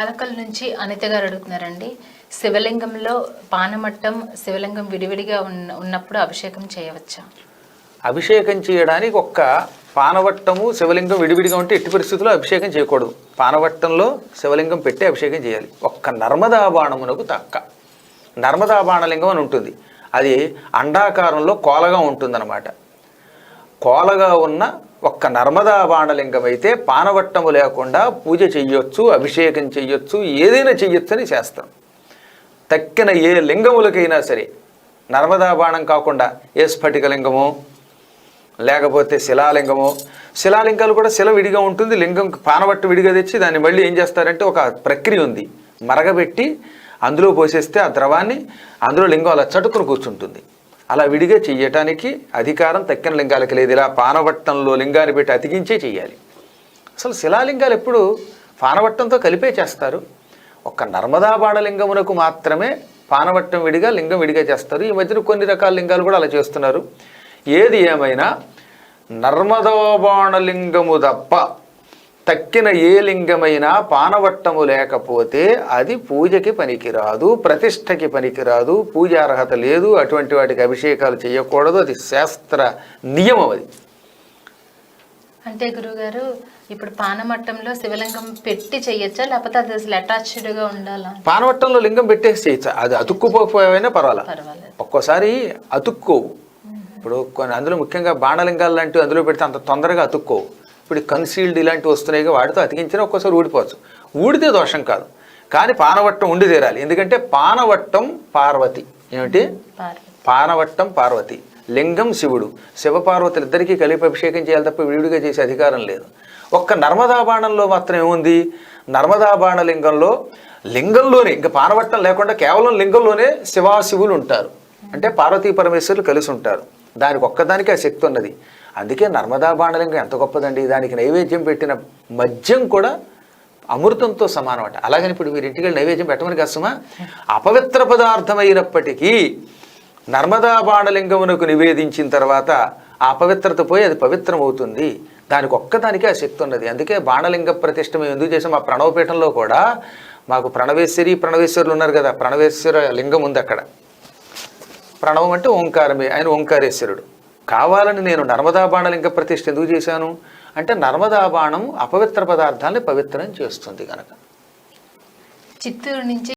పాలకల్ నుంచి అనిత గారు అడుగుతున్నారండి. శివలింగంలో పానమట్టం శివలింగం విడివిడిగా ఉన్నప్పుడు అభిషేకం చేయవచ్చా? అభిషేకం చేయడానికి ఒక్క పానవట్టము శివలింగం విడివిడిగా ఉంటే ఎట్టి పరిస్థితుల్లో అభిషేకం చేయకూడదు. పానవట్టంలో శివలింగం పెట్టి అభిషేకం చేయాలి. ఒక్క నర్మదా బాణమునకు తక్క నర్మదా బాణలింగం అని ఉంటుంది. అది అండాకారంలో కోలగా ఉంటుందన్నమాట. కోలగా ఉన్న ఒక్క నర్మదా బాణలింగం అయితే పానవట్టము లేకుండా పూజ చెయ్యొచ్చు, అభిషేకం చెయ్యొచ్చు, ఏదైనా చెయ్యొచ్చు అని చేస్తాం. తక్కిన ఏ లింగములకైనా సరే నర్మదా బాణం కాకుండా ఏ స్ఫటికలింగమో లేకపోతే శిలాలింగమో, శిలాలింగాలు కూడా శిల విడిగా ఉంటుంది, లింగం పానవట్టు విడిగా తెచ్చి దాన్ని మళ్ళీ ఏం చేస్తారంటే ఒక ప్రక్రియ ఉంది, మరగబెట్టి అందులో పోసేస్తే ఆ ద్రవాన్ని అందులో లింగం అలా చటుకుని కూర్చుంటుంది. అలా విడిగా చెయ్యటానికి అధికారం తక్కిన లింగాలకి లేదు. ఇలా పానవట్టంలో లింగాన్ని పెట్టి అతికించే చెయ్యాలి. అసలు శిలాలింగాలు ఎప్పుడు పానవట్టంతో కలిపే చేస్తారు. ఒక్క నర్మదా బాణలింగమునకు మాత్రమే పానవట్టం విడిగా లింగం విడిగా చేస్తారు. ఈ మధ్యన కొన్ని రకాల లింగాలు కూడా అలా చేస్తున్నారు. ఏది ఏమైనా నర్మదా బాణలింగము తప్ప తక్కిన ఏ లింగమైనా పానవట్టము లేకపోతే అది పూజకి పనికిరాదు, ప్రతిష్టకి పనికిరాదు, పూజార్హత లేదు. అటువంటి వాటికి అభిషేకాలు చేయకూడదు. అది శాస్త్ర నియమం. అది అంటే గురుగారు, ఇప్పుడు పానమట్టంలో శివలింగం పెట్టి చెయ్యొచ్చా, లేకపోతే అది అసలు అటాచ్డ్గా ఉండాలా? పానవట్టంలో లింగం పెట్టేసి చేయొచ్చా? అది అతుక్కుపోయినా పర్వాలేదు. ఒక్కోసారి అతుక్కోవు. ఇప్పుడు కొన్ని అందులో ముఖ్యంగా బాణలింగాలు లాంటివి అందులో పెడితే అంత తొందరగా అతుక్కోవు. ఇప్పుడు కన్సీల్డ్ ఇలాంటివి వస్తున్నాయి, వాటితో అతికించినా ఒక్కోసారి ఊడిపోవచ్చు. ఊడితే దోషం కాదు, కానీ పానవట్టం ఉండి తీరాలి. ఎందుకంటే పానవట్టం పార్వతి. ఏమిటి? పానవట్టం పార్వతి, లింగం శివుడు. శివపార్వతులు ఇద్దరికీ కలిపి అభిషేకం చేయాలి తప్ప విడివిడిగా చేసే అధికారం లేదు. ఒక్క నర్మదా బాణంలో మాత్రం ఏముంది? నర్మదా బాణలింగంలో లింగంలోనే, ఇంకా పానవట్టం లేకుండా కేవలం లింగంలోనే శివాశివులు ఉంటారు. అంటే పార్వతీ పరమేశ్వరులు కలిసి ఉంటారు. దానికి ఒక్కదానికి ఆ శక్తి ఉన్నది. అందుకే నర్మదా బాణలింగం ఎంత గొప్పదండి. దానికి నైవేద్యం పెట్టిన మద్యం కూడా అమృతంతో సమానం అట. అలాగని ఇప్పుడు మీరు ఇంటికి నైవేద్యం పెట్టమని కష్టమా? అపవిత్ర పదార్థమైనప్పటికీ నర్మదా బాణలింగమునకు నివేదించిన తర్వాత ఆ అపవిత్రత పోయి అది పవిత్రం అవుతుంది. దానికి ఒక్కదానికి ఆ శక్తి ఉన్నది. అందుకే బాణలింగ ప్రతిష్ఠ మేము ఎందుకు చేసాం? ఆ ప్రణవపీఠంలో కూడా మాకు ప్రణవేశ్వరులు ఉన్నారు కదా, ప్రణవేశ్వర లింగం ఉంది అక్కడ. ప్రణవం అంటే ఓంకారమే, ఆయన ఓంకారేశ్వరుడు. కావాలని నేను నర్మదా బాణలింగ ప్రతిష్ఠ ఎందుకు చేశాను అంటే నర్మదా బాణం అపవిత్ర పదార్థాన్ని పవిత్రం చేస్తుంది కనుక. చిత్తూరు నుంచి